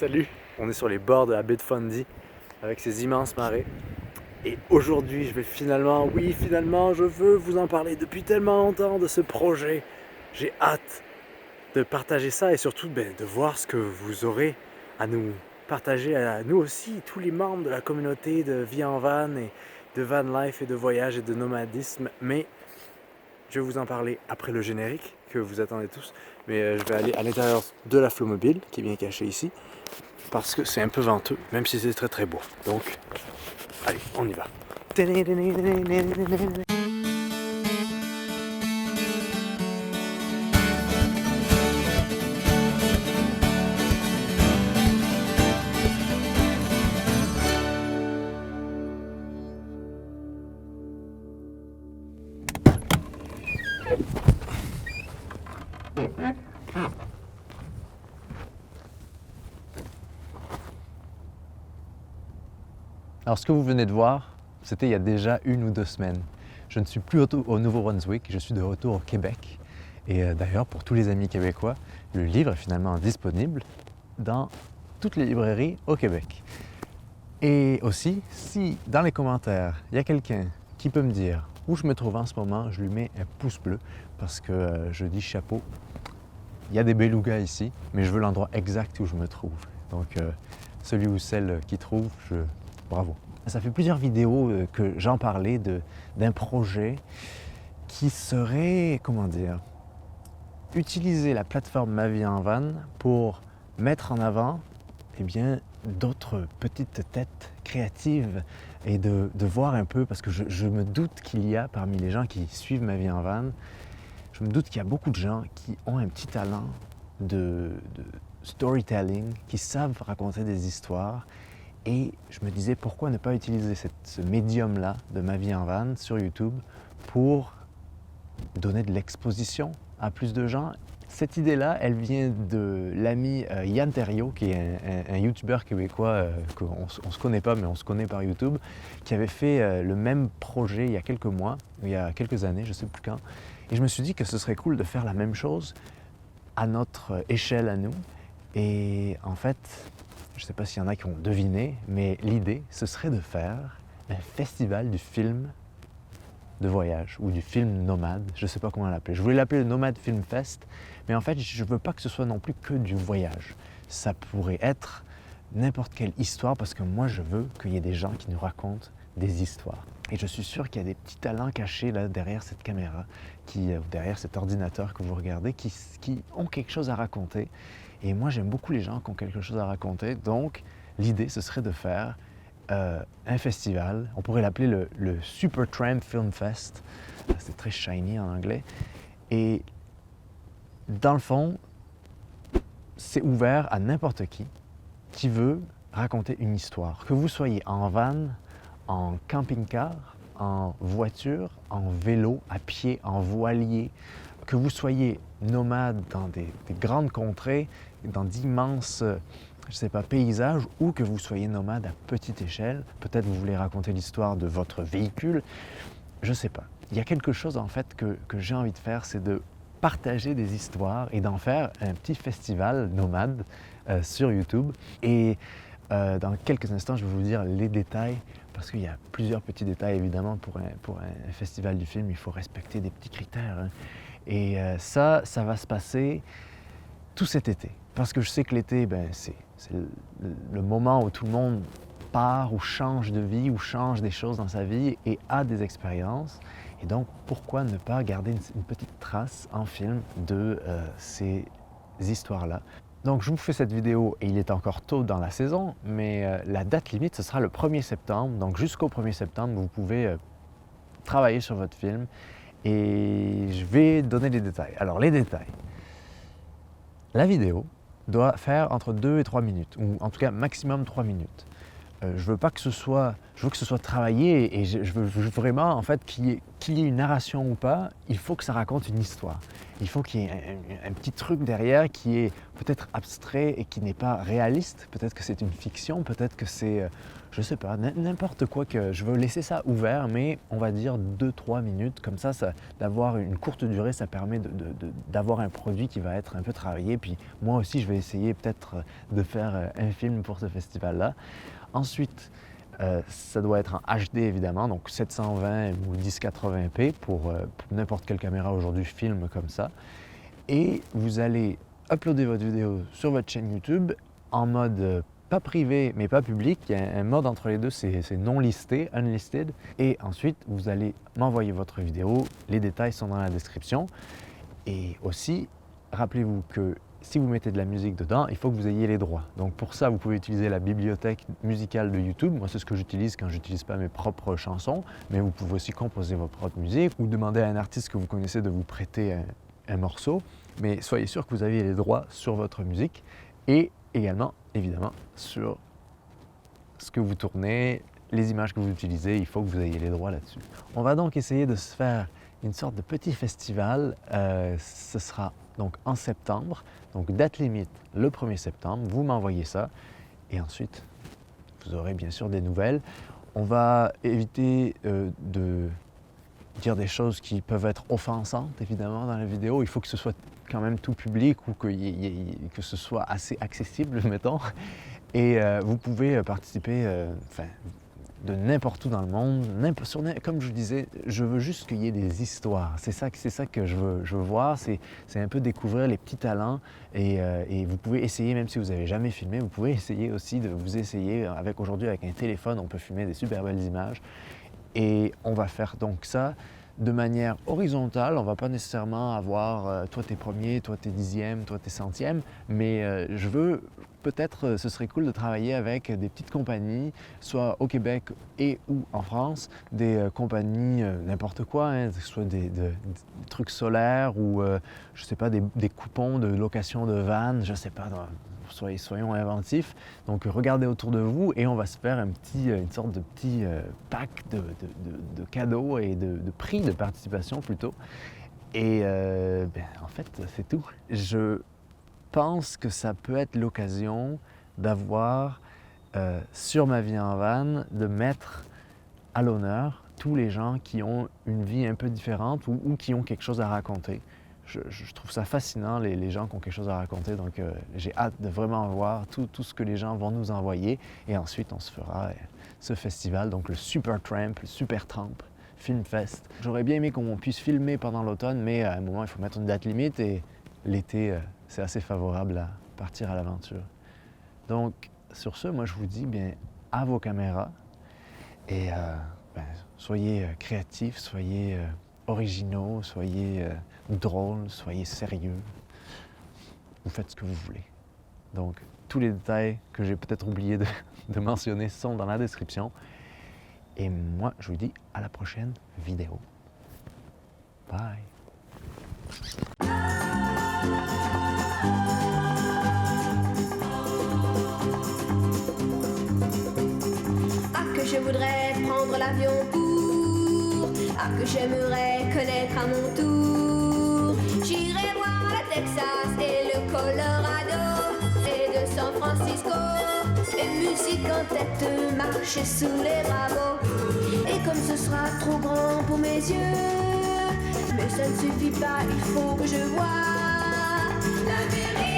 Salut, on est sur les bords de la baie de Fundy avec ces immenses marées. Et aujourd'hui, je vais finalement, je veux vous en parler depuis tellement longtemps de ce projet. J'ai hâte de partager ça et surtout de voir ce que vous aurez à nous partager, à nous aussi, tous les membres de la communauté de vie en van et de van life et de voyage et de nomadisme. Mais je vais vous en parler après le générique que vous attendez tous. Mais je vais aller à l'intérieur de la Flowmobile qui est bien cachée ici parce que c'est un peu venteux, même si c'est très très beau. Donc, allez, on y va. Alors ce que vous venez de voir, c'était il y a déjà 1 ou 2 semaines. Je ne suis plus au Nouveau-Brunswick, je suis de retour au Québec. Et d'ailleurs, pour tous les amis québécois, le livre est finalement disponible dans toutes les librairies au Québec. Et aussi, si dans les commentaires, il y a quelqu'un qui peut me dire où je me trouve en ce moment, je lui mets un pouce bleu parce que je dis chapeau. Il y a des belugas ici, mais je veux l'endroit exact où je me trouve. Donc celui ou celle qui trouve, bravo. Ça fait plusieurs vidéos que j'en parlais d'un projet qui serait, comment dire, utiliser la plateforme Ma Vie en Van pour mettre en avant d'autres petites têtes créatives et de voir un peu, parce que je me doute qu'il y a parmi les gens qui suivent Ma Vie en Van, je me doute qu'il y a beaucoup de gens qui ont un petit talent de storytelling, qui savent raconter des histoires. Et je me disais, pourquoi ne pas utiliser ce médium-là de Ma Vie en Van sur YouTube pour donner de l'exposition à plus de gens. Cette idée-là, elle vient de l'ami Yann Terriot, qui est un YouTuber québécois qu'on ne se connaît pas, mais on se connaît par YouTube, qui avait fait le même projet il y a quelques mois, il y a quelques années, je ne sais plus quand. Et je me suis dit que ce serait cool de faire la même chose à notre échelle à nous. Et en fait, je ne sais pas s'il y en a qui ont deviné, mais l'idée, ce serait de faire un festival du film de voyage ou du film nomade, je ne sais pas comment l'appeler. Je voulais l'appeler le Nomad Film Fest, mais en fait, je ne veux pas que ce soit non plus que du voyage. Ça pourrait être n'importe quelle histoire parce que moi, je veux qu'il y ait des gens qui nous racontent des histoires. Et je suis sûr qu'il y a des petits talents cachés là, derrière cette caméra, derrière cet ordinateur que vous regardez, qui ont quelque chose à raconter. Et moi, j'aime beaucoup les gens qui ont quelque chose à raconter. Donc, l'idée, ce serait de faire un festival. On pourrait l'appeler le Supertramp Film Fest. C'est très shiny en anglais. Et dans le fond, c'est ouvert à n'importe qui veut raconter une histoire. Que vous soyez en van, en camping-car, en voiture, en vélo, à pied, en voilier, que vous soyez nomade dans des grandes contrées, dans d'immenses, je sais pas, paysages, ou que vous soyez nomade à petite échelle, peut-être vous voulez raconter l'histoire de votre véhicule, je sais pas. Il y a quelque chose en fait que j'ai envie de faire, c'est de partager des histoires et d'en faire un petit festival nomade sur YouTube. Et dans quelques instants, je vais vous dire les détails, parce qu'il y a plusieurs petits détails évidemment pour un festival du film, il faut respecter des petits critères. Hein. Et ça va se passer tout cet été. Parce que je sais que l'été, c'est le moment où tout le monde part, ou change de vie, ou change des choses dans sa vie et a des expériences. Et donc, pourquoi ne pas garder une petite trace en film de ces histoires-là? Donc, je vous fais cette vidéo et il est encore tôt dans la saison, mais la date limite, ce sera le 1er septembre. Donc, jusqu'au 1er septembre, vous pouvez travailler sur votre film et je vais donner les détails. Alors, les détails. La vidéo doit faire entre 2 et 3 minutes, ou en tout cas maximum 3 minutes. Je veux pas que ce soit... je veux que ce soit travaillé et je veux vraiment en fait qu'il y ait une narration ou pas, il faut que ça raconte une histoire. Il faut qu'il y ait un petit truc derrière qui est peut-être abstrait et qui n'est pas réaliste. Peut-être que c'est une fiction, peut-être que c'est, je sais pas, n'importe quoi. Que je veux laisser ça ouvert, mais on va dire 2-3 minutes. Comme ça d'avoir une courte durée, ça permet d'avoir un produit qui va être un peu travaillé. Puis moi aussi, je vais essayer peut-être de faire un film pour ce festival-là. Ensuite, ça doit être en HD évidemment, donc 720 ou 1080p pour n'importe quelle caméra aujourd'hui filme comme ça. Et vous allez uploader votre vidéo sur votre chaîne YouTube en mode pas privé mais pas public. Il y a un mode entre les deux, c'est non listé, unlisted. Et ensuite, vous allez m'envoyer votre vidéo. Les détails sont dans la description. Et aussi, rappelez-vous que si vous mettez de la musique dedans, il faut que vous ayez les droits. Donc pour ça, vous pouvez utiliser la bibliothèque musicale de YouTube. Moi, c'est ce que j'utilise quand je n'utilise pas mes propres chansons. Mais vous pouvez aussi composer votre propre musique ou demander à un artiste que vous connaissez de vous prêter un morceau. Mais soyez sûr que vous avez les droits sur votre musique et également, évidemment, sur ce que vous tournez, les images que vous utilisez. Il faut que vous ayez les droits là-dessus. On va donc essayer de se faire une sorte de petit festival. Ce sera donc en septembre, donc date limite le 1er septembre, vous m'envoyez ça et ensuite vous aurez bien sûr des nouvelles. On va éviter de dire des choses qui peuvent être offensantes évidemment dans la vidéo. Il faut que ce soit quand même tout public ou que ce soit assez accessible, mettons. Et vous pouvez participer de n'importe où dans le monde, comme je vous disais, je veux juste qu'il y ait des histoires. C'est ça que je veux voir, c'est un peu découvrir les petits talents et vous pouvez essayer, même si vous n'avez jamais filmé, vous pouvez essayer aussi de vous essayer. Aujourd'hui, avec un téléphone, on peut filmer des super belles images et on va faire donc ça de manière horizontale. On ne va pas nécessairement avoir toi t'es premier, toi t'es dixième, toi t'es centième, mais je veux peut-être, ce serait cool de travailler avec des petites compagnies, soit au Québec et ou en France, des compagnies n'importe quoi, hein, que ce soit des trucs solaires ou je sais pas, des coupons de location de vannes, je sais pas, soyons inventifs. Donc regardez autour de vous et on va se faire une sorte de petit pack de cadeaux et de prix de participation plutôt. Et en fait, c'est tout. Je pense que ça peut être l'occasion d'avoir sur ma vie en van, de mettre à l'honneur tous les gens qui ont une vie un peu différente ou qui ont quelque chose à raconter. Je trouve ça fascinant, les gens qui ont quelque chose à raconter, donc j'ai hâte de vraiment voir tout ce que les gens vont nous envoyer et ensuite on se fera ce festival, donc le Super Tramp, le Super Tramp Film Fest. J'aurais bien aimé qu'on puisse filmer pendant l'automne, mais à un moment il faut mettre une date limite et l'été c'est assez favorable à partir à l'aventure. Donc sur ce, moi je vous dis bien à vos caméras et soyez créatifs, soyez originaux, soyez drôles, soyez sérieux. Vous faites ce que vous voulez. Donc tous les détails que j'ai peut-être oublié de mentionner sont dans la description. Et moi, je vous dis à la prochaine vidéo. Bye! Ah, que je voudrais prendre l'avion pour... Ah, que j'aimerais connaître à mon tour. J'irai voir le Texas et le Colorado et de San Francisco. Et musique en tête, marcher sous les rameaux. Et comme ce sera trop grand pour mes yeux, mais ça ne suffit pas, il faut que je voie l'Amérique.